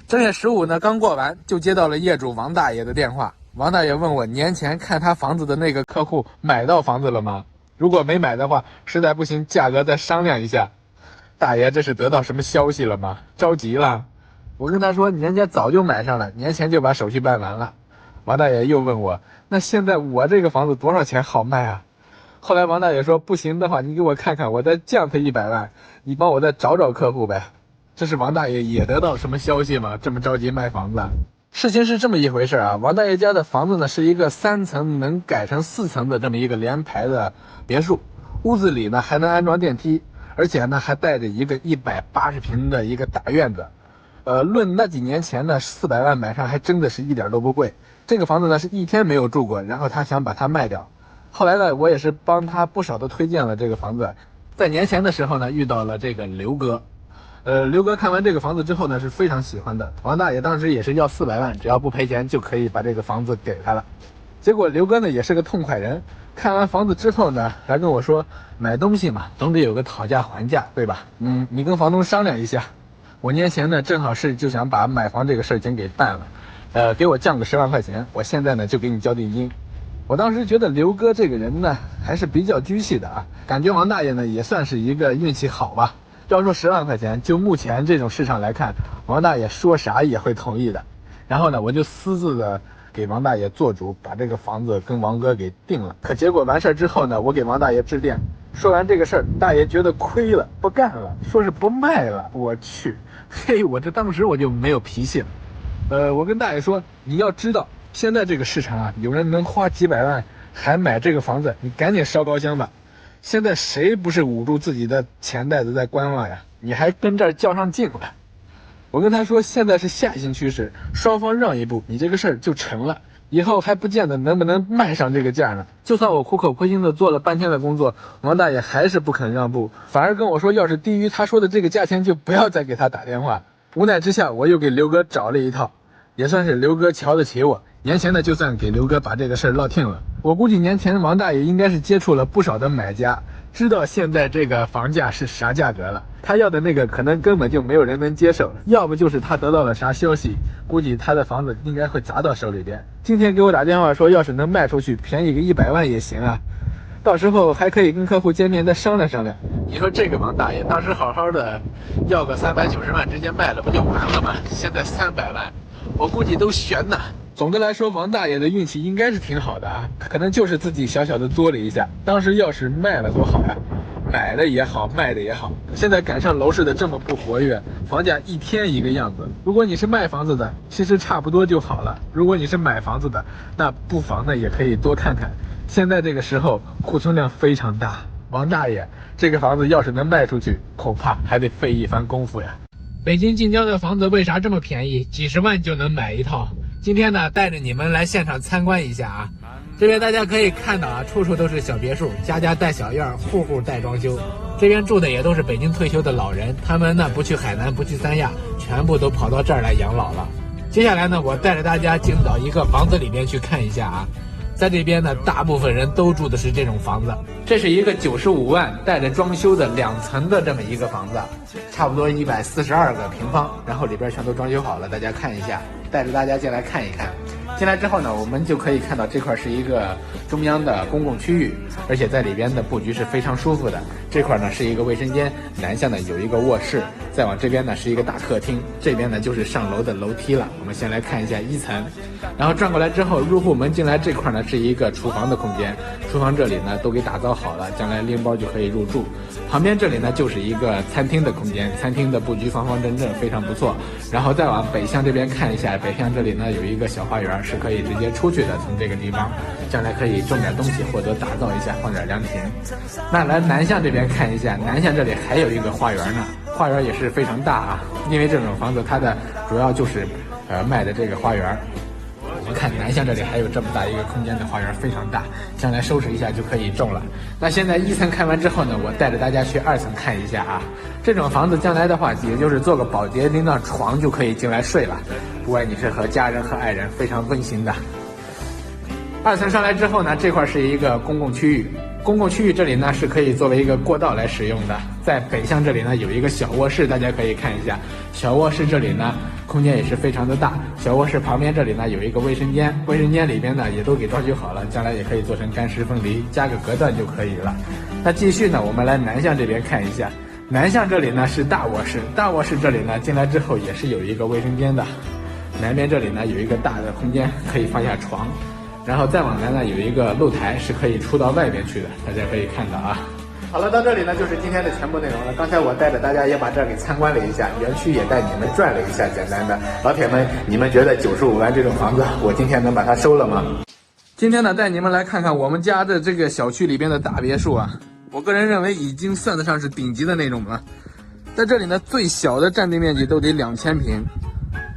正月15呢刚过完，就接到了业主王大爷的电话。王大爷问我年前看他房子的那个客户买到房子了吗？如果没买的话，实在不行价格再商量一下。大爷这是得到什么消息了吗？着急了。我跟他说人家早就买上了，年前就把手续办完了。王大爷又问我，那现在我这个房子多少钱好卖啊？后来王大爷说，不行的话你给我看看，我再降他100万，你帮我再找找客户呗。这是王大爷也得到什么消息吗？这么着急卖房子？事情是这么一回事啊，王大爷家的房子呢是一个3层能改成4层的这么一个联排的别墅，屋子里呢还能安装电梯，而且呢还带着一个180平的一个大院子。论那几年前呢400万买上还真的是一点都不贵。这个房子呢是一天没有住过，然后他想把它卖掉。后来呢我也是帮他不少的推荐了这个房子。在年前的时候呢遇到了这个刘哥。刘哥看完这个房子之后呢是非常喜欢的，王大爷当时也是要400万，只要不赔钱就可以把这个房子给他了。结果刘哥呢也是个痛快人，看完房子之后呢来跟我说，买东西嘛总得有个讨价还价，对吧？你跟房东商量一下。我年前呢正好是就想把买房这个事情给办了，给我降个10万块钱，我现在呢就给你交定金。我当时觉得刘哥这个人呢还是比较居气的啊，感觉王大爷呢也算是一个运气好吧。要说10万块钱，就目前这种市场来看，王大爷说啥也会同意的。然后呢，我就私自的给王大爷做主，把这个房子跟王哥给定了。可结果完事之后呢，我给王大爷致电，说完这个事儿，大爷觉得亏了，不干了，说是不卖了。我去，嘿，我这当时我就没有脾气了。我跟大爷说，你要知道，现在这个市场啊，有人能花几百万还买这个房子，你赶紧烧高香吧。现在谁不是捂住自己的钱袋子在观望呀？你还跟这儿较上劲了。我跟他说，现在是下行趋势，双方让一步，你这个事儿就成了。以后还不见得能不能卖上这个价呢。就算我苦口婆心的做了半天的工作，王大爷还是不肯让步，反而跟我说，要是低于他说的这个价钱，就不要再给他打电话。无奈之下，我又给刘哥找了一套，也算是刘哥瞧得起我。年前呢，就算给刘哥把这个事儿落听了。我估计年前王大爷应该是接触了不少的买家，知道现在这个房价是啥价格了。他要的那个可能根本就没有人能接受，要不就是他得到了啥消息，估计他的房子应该会砸到手里边。今天给我打电话说，要是能卖出去，便宜个100万也行啊。到时候还可以跟客户见面再商量商量。你说这个王大爷当时好好的要个390万直接卖了不就完了吗？现在300万，我估计都悬呐。总的来说，王大爷的运气应该是挺好的啊，可能就是自己小小的作了一下。当时要是卖了多好呀，买的也好，卖的也好。现在赶上楼市的这么不活跃，房价一天一个样子。如果你是卖房子的，其实差不多就好了；如果你是买房子的，那不妨呢也可以多看看。现在这个时候库存量非常大，王大爷这个房子要是能卖出去，恐怕还得费一番功夫呀。北京近郊的房子为啥这么便宜？几十万就能买一套。今天呢，带着你们来现场参观一下啊。这边大家可以看到啊，处处都是小别墅，家家带小院，户户带装修。这边住的也都是北京退休的老人，他们呢不去海南，不去三亚，全部都跑到这儿来养老了。接下来呢，我带着大家进到一个房子里面去看一下啊。在这边呢，大部分人都住的是这种房子。这是一个95万带着装修的2层的这么一个房子，差不多142个平方，然后里边全都装修好了，大家看一下，带着大家进来看一看。进来之后呢，我们就可以看到这块是一个中央的公共区域，而且在里边的布局是非常舒服的。这块呢是一个卫生间，南向呢有一个卧室，再往这边呢是一个大客厅，这边呢就是上楼的楼梯了。我们先来看一下1层，然后转过来之后，入户门进来这块呢是一个厨房的空间，厨房这里呢都给打造好了，将来拎包就可以入住。旁边这里呢就是一个餐厅的空间，餐厅的布局方方正正，非常不错。然后再往北向这边看一下，北向这里呢有一个小花园，是可以直接出去的，从这个地方将来可以种点东西或者打造一下，放点凉亭。那来南向这边看一下，南向这里还有一个花园呢，花园也是非常大啊，因为这种房子它的主要就是卖的这个花园。我们看南向这里还有这么大一个空间的花园，非常大，将来收拾一下就可以种了。那现在1层看完之后呢，我带着大家去2层看一下啊。这种房子将来的话，也就是做个保洁，拎到床就可以进来睡了，不管你是和家人和爱人，非常温馨的。2层上来之后呢，这块是一个公共区域，公共区域这里呢是可以作为一个过道来使用的，在北向这里呢有一个小卧室，大家可以看一下。小卧室这里呢空间也是非常的大，小卧室旁边这里呢有一个卫生间，卫生间里边呢也都给装修好了，将来也可以做成干湿分离，加个隔断就可以了。那继续呢，我们来南向这边看一下。南向这里呢是大卧室，大卧室这里呢进来之后也是有一个卫生间的。南边这里呢有一个大的空间，可以放下床，然后再往南呢有一个露台，是可以出到外边去的，大家可以看到啊。好了，到这里呢就是今天的全部内容了。刚才我带着大家也把这儿给参观了一下，园区也带你们转了一下，简单的。老铁们，你们觉得95万这种房子，我今天能把它收了吗？今天呢带你们来看看我们家的这个小区里边的大别墅啊，我个人认为已经算得上是顶级的那种了。在这里呢最小的占地面积都得2000平。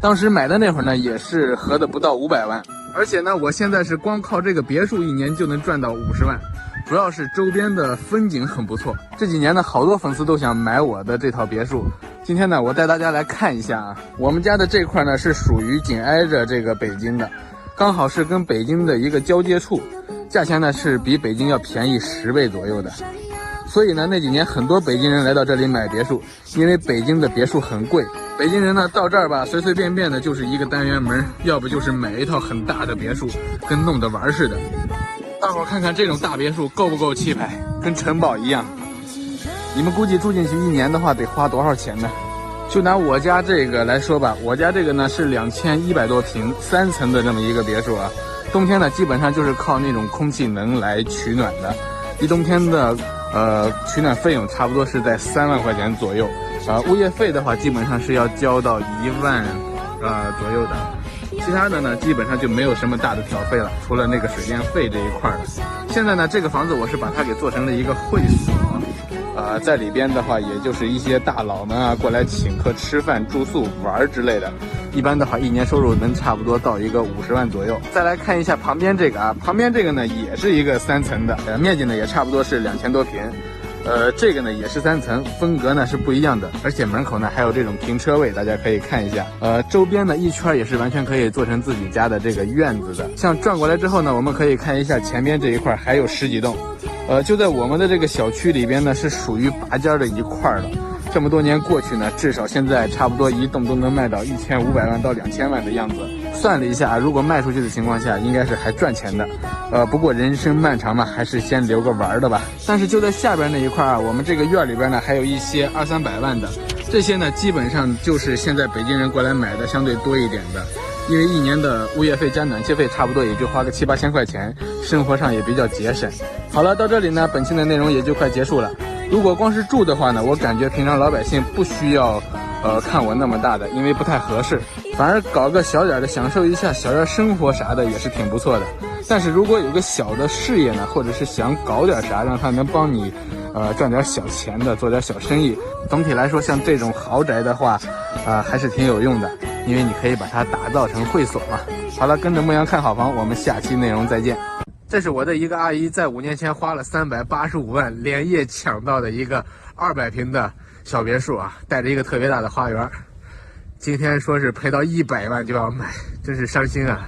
当时买的那会儿呢，也是合的不到500万，而且呢，我现在是光靠这个别墅1年就能赚到50万，主要是周边的风景很不错。这几年呢，好多粉丝都想买我的这套别墅。今天呢，我带大家来看一下啊，我们家的这块呢是属于紧挨着这个北京的，刚好是跟北京的一个交界处，价钱呢是比北京要便宜10倍左右的。所以呢，那几年很多北京人来到这里买别墅，因为北京的别墅很贵。北京人呢到这儿吧，随随便便的就是一个单元门，要不就是买一套很大的别墅，跟弄着玩似的。大伙儿看看这种大别墅够不够气派，跟城堡一样。你们估计住进去1年的话得花多少钱呢？就拿我家这个来说吧，我家这个呢是2100多平3层的这么一个别墅啊。冬天呢基本上就是靠那种空气能来取暖的，一冬天的取暖费用差不多是在3万块钱左右。物业费的话基本上是要交到1万左右的，其他的呢基本上就没有什么大的挑费了，除了那个水电费这一块的。现在呢这个房子我是把它给做成了一个会所，在里边的话也就是一些大佬们啊过来请客吃饭住宿玩之类的，一般的话1年收入能差不多到一个50万左右。再来看一下旁边这个啊，旁边这个呢也是一个3层的，面积呢也差不多是2000多平。这个呢也是3层，风格呢是不一样的，而且门口呢还有这种停车位，大家可以看一下。周边呢一圈也是完全可以做成自己家的这个院子的。像转过来之后呢，我们可以看一下前边这一块还有10几栋。就在我们的这个小区里边呢，是属于拔尖的一块的。这么多年过去呢，至少现在差不多一栋都能卖到1500万到2000万的样子。算了一下，如果卖出去的情况下，应该是还赚钱的。不过人生漫长嘛，还是先留个玩的吧。但是就在下边那一块啊，我们这个院里边呢，还有一些200-300万的，这些呢基本上就是现在北京人过来买的相对多一点的。因为1年的物业费加暖气费差不多也就花个7-8千块钱，生活上也比较节省。好了，到这里呢，本期的内容也就快结束了。如果光是住的话呢，我感觉平常老百姓不需要看我那么大的，因为不太合适，反而搞个小点的，享受一下小院生活啥的也是挺不错的。但是如果有个小的事业呢，或者是想搞点啥，让它能帮你赚点小钱的，做点小生意，总体来说像这种豪宅的话还是挺有用的，因为你可以把它打造成会所嘛。好了，跟着牧羊看好房，我们下期内容再见。这是我的一个阿姨在5年前花了385万连夜抢到的一个200平的小别墅啊，带着一个特别大的花园。今天说是赔到100万就要买，真是伤心啊。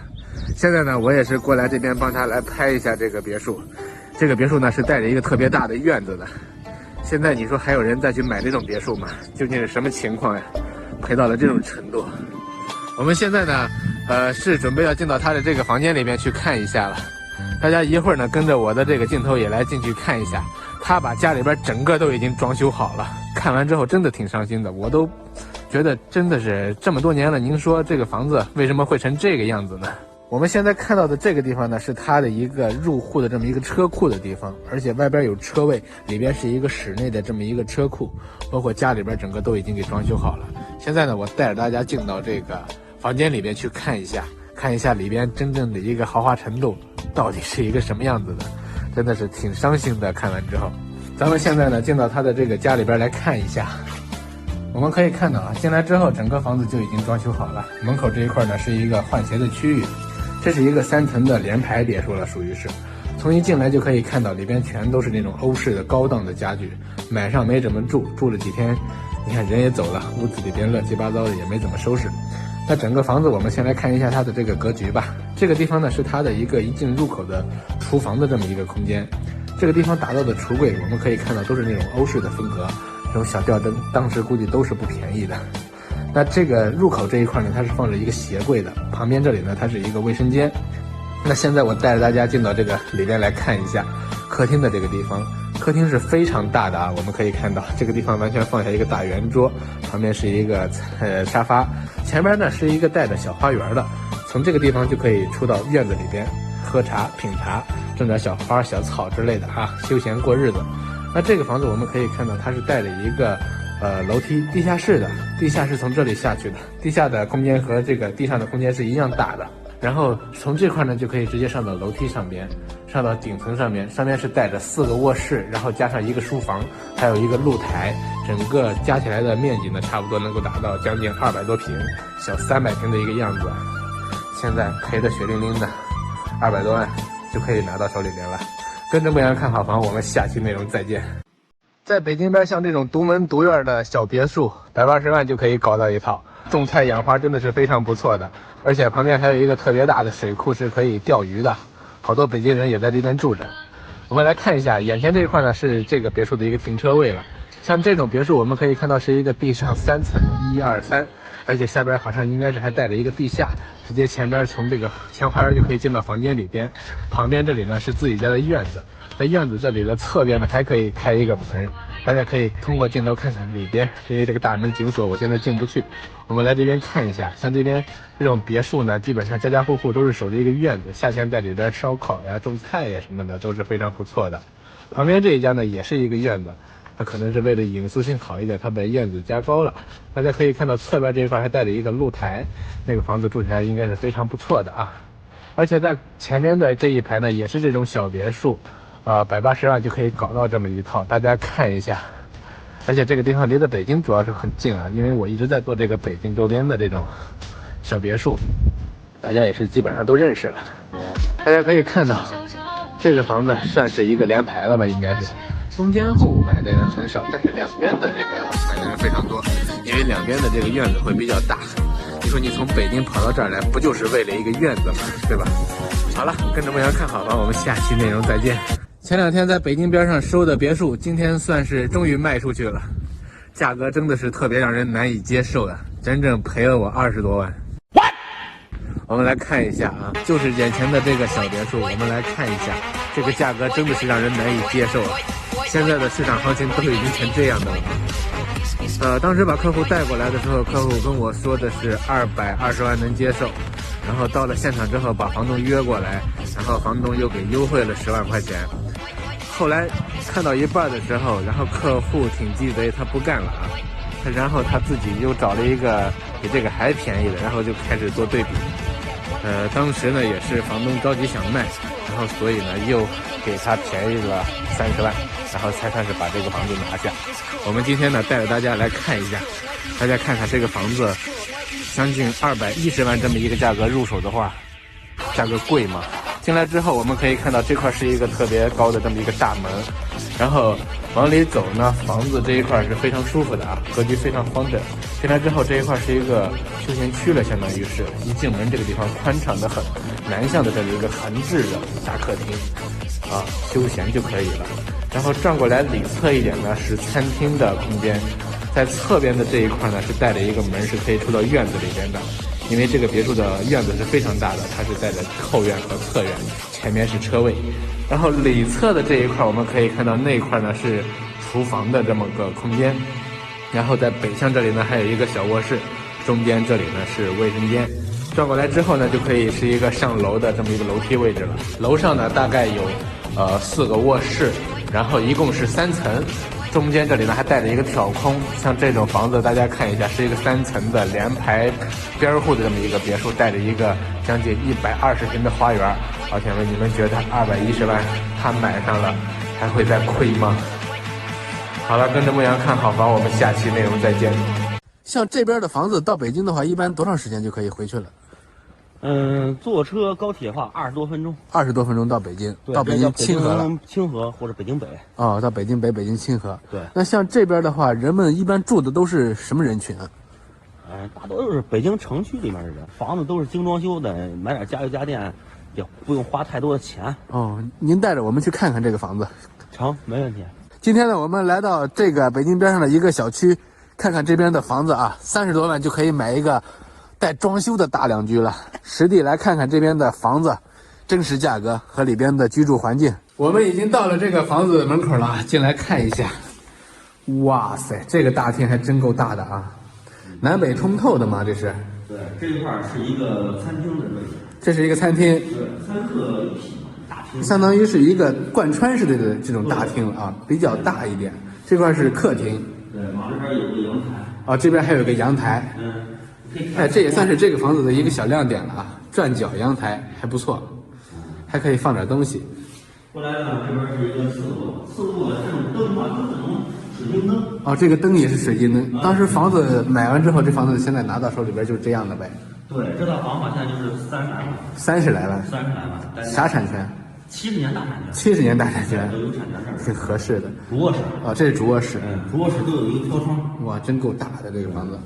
现在呢，我也是过来这边帮她来拍一下这个别墅。这个别墅呢是带着一个特别大的院子的。现在你说还有人再去买这种别墅吗？究竟是什么情况呀？赔到了这种程度。我们现在呢是准备要进到她的这个房间里面去看一下了。大家一会儿呢跟着我的这个镜头也来进去看一下，他把家里边整个都已经装修好了。看完之后真的挺伤心的，我都觉得真的是这么多年了，您说这个房子为什么会成这个样子呢？我们现在看到的这个地方呢，是它的一个入户的这么一个车库的地方，而且外边有车位，里边是一个室内的这么一个车库，包括家里边整个都已经给装修好了。现在呢，我带着大家进到这个房间里边去看一下里边真正的一个豪华程度到底是一个什么样子的，真的是挺伤心的。看完之后，咱们现在呢进到他的这个家里边来看一下。我们可以看到啊，进来之后整个房子就已经装修好了，门口这一块呢是一个换鞋的区域。这是一个3层的联排别墅了，属于是。从一进来就可以看到里边全都是那种欧式的高档的家具，买上没怎么住，住了几天，你看人也走了，屋子里边乱七八糟的也没怎么收拾。那整个房子我们先来看一下它的这个格局吧。这个地方呢是它的一个一进入口的厨房的这么一个空间。这个地方打造的橱柜我们可以看到都是那种欧式的风格，这种小吊灯，当时估计都是不便宜的。那这个入口这一块呢，它是放着一个鞋柜的，旁边这里呢，它是一个卫生间。那现在我带着大家进到这个里边来看一下客厅的这个地方。客厅是非常大的啊，我们可以看到这个地方完全放下一个大圆桌，旁边是一个沙发，前面呢是一个带着小花园的，从这个地方就可以出到院子里边喝茶品茶，种点小花小草之类的啊，休闲过日子。那这个房子我们可以看到它是带着一个楼梯地下室的，地下是从这里下去的，地下的空间和这个地上的空间是一样大的。然后从这块呢就可以直接上到楼梯上边，上到顶层上面，上面是带着4个卧室，然后加上一个书房，还有一个露台，整个加起来的面积呢差不多能够达到将近200多平，小300平的一个样子。现在赔的血淋淋的200多万就可以拿到手里边了。跟着牧羊看好房，我们下期内容再见。在北京边像这种独门独院的小别墅，180万就可以搞到一套，种菜养花真的是非常不错的。而且旁边还有一个特别大的水库，是可以钓鱼的，好多北京人也在这边住着。我们来看一下，眼前这一块呢是这个别墅的一个停车位了。像这种别墅，我们可以看到是一个地上3层，1、2、3，而且下边好像应该是还带着一个地下，直接前边从这个前花园就可以进到房间里边。旁边这里呢是自己家的院子，在院子这里的侧边呢还可以开一个门，大家可以通过镜头看看里边，因为这个大门紧锁，我现在进不去。我们来这边看一下，像这边这种别墅呢，基本上家家户户都是守着一个院子，夏天在里边烧烤呀、种菜呀什么的都是非常不错的。旁边这一家呢也是一个院子，它可能是为了隐私性好一点，它把院子加高了。大家可以看到侧边这一块还带着一个露台，那个房子住起来应该是非常不错的啊。而且在前面的这一排呢也是这种小别墅，180万就可以搞到这么一套，大家看一下。而且这个地方离着北京主要是很近啊，因为我一直在做这个北京周边的这种小别墅，大家也是基本上都认识了。大家可以看到这个房子算是一个联排了吧，应该是中间户买的人很少，但是两边的这个买的人非常多，因为两边的这个院子会比较大。你说你从北京跑到这儿来，不就是为了一个院子吗？对吧？好了，跟着牧羊看好房，我们下期内容再见。前2天在北京边上收的别墅，今天算是终于卖出去了，价格真的是特别让人难以接受的，整整赔了我20多万。我们来看一下啊，就是眼前的这个小别墅，我们来看一下，这个价格真的是让人难以接受啊！现在的市场行情都已经成这样的了。当时把客户带过来的时候，客户跟我说的是220万能接受，然后到了现场之后把房东约过来，然后房东又给优惠了10万块钱。后来看到一半的时候，然后客户挺鸡贼，他不干了啊，然后他自己又找了一个比这个还便宜的，然后就开始做对比。当时呢也是房东着急想卖，然后所以呢又给他便宜了30万，然后才算是把这个房子拿下。我们今天呢带着大家来看一下，大家看看这个房子将近210万这么一个价格入手的话，价格贵吗？进来之后我们可以看到这块是一个特别高的这么一个大门，然后往里走呢，房子这一块是非常舒服的啊，格局非常方正。进来之后这一块是一个休闲区了，相当于是一进门这个地方宽敞的很，南向的这里一个横置的大客厅啊，休闲就可以了。然后转过来里侧一点呢是餐厅的空间，在侧边的这一块呢是带着一个门，是可以出到院子里边的。因为这个别墅的院子是非常大的，它是带着后院和侧院，前面是车位。然后里侧的这一块我们可以看到，那一块呢是厨房的这么个空间，然后在北向这里呢还有一个小卧室，中间这里呢是卫生间。转过来之后呢就可以是一个上楼的这么一个楼梯位置了。楼上呢大概有4个卧室，然后一共是3层，中间这里呢还带着一个挑空。像这种房子大家看一下，是一个3层的连排边户的这么一个别墅，带着一个将近120平的花园。老铁们，你们觉得210万他买上了还会再亏吗？好了，跟着牧羊看好房，我们下期内容再见。像这边的房子到北京的话，一般多长时间就可以回去了？坐车高铁的话20多分钟，20多分钟到北京，到北京清河了，清河或者北京北。哦，到北京北、北京清河。对。那像这边的话，人们一般住的都是什么人群啊？大多都是北京城区里面的人，房子都是精装修的，买点家具家电，也不用花太多的钱。哦，您带着我们去看看这个房子。成，没问题。今天呢，我们来到这个北京边上的一个小区，看看这边的房子啊，30多万就可以买一个带装修的大两居了。实地来看看这边的房子，真实价格和里边的居住环境。我们已经到了这个房子门口了，进来看一下。哇塞，这个大厅还真够大的啊！南北通透的吗？这是？对，这一块是一个餐厅的位置。这是一个餐厅。对，3个一体大厅。相当于是一个贯穿式的这种大厅啊，比较大一点。这块是客厅。对，往这边有个阳台。啊，这边还有个阳台。哎，这也算是这个房子的一个小亮点了啊，转角阳台还不错，还可以放点东西。过来呢，这边是一个4路的这种灯啊，都是那种水晶灯。哦，这个灯也是水晶灯。当时房子买完之后，这房子现在拿到手里边就是这样的呗。对，这套房嘛，现在就是30来万。30来万。30来万。啥产权？70年大产权。70年大产权。都有产权证。挺合适的。主卧室。啊，这是主卧室。主卧室都有一个飘窗。哇，真够大的这个房子。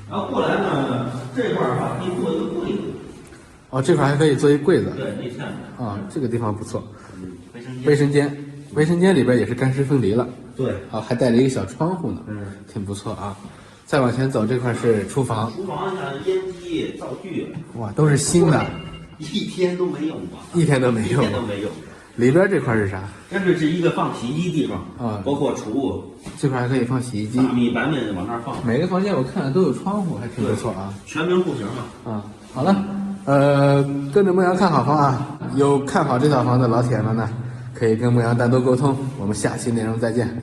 然后过来呢，这块儿的话可以做一个柜子。哦，这块还可以做一柜子。对，内嵌的。啊，这个地方不错。卫生间。卫生间里边也是干湿分离了。对。啊，还带了一个小窗户呢。挺不错啊。再往前走，这块是厨房。厨房像烟机、灶具。哇，都是新的。一天都没用过。一天都没用。里边这块是啥？这是一个放洗衣机地方啊，包括储物。这块还可以放洗衣机。白面往那儿放。每个房间我看了都有窗户，还挺不错啊。全明户型嘛。啊，好了，跟着牧羊看好房啊！有看好这套房的老铁们呢，可以跟牧羊单独沟通。我们下期内容再见。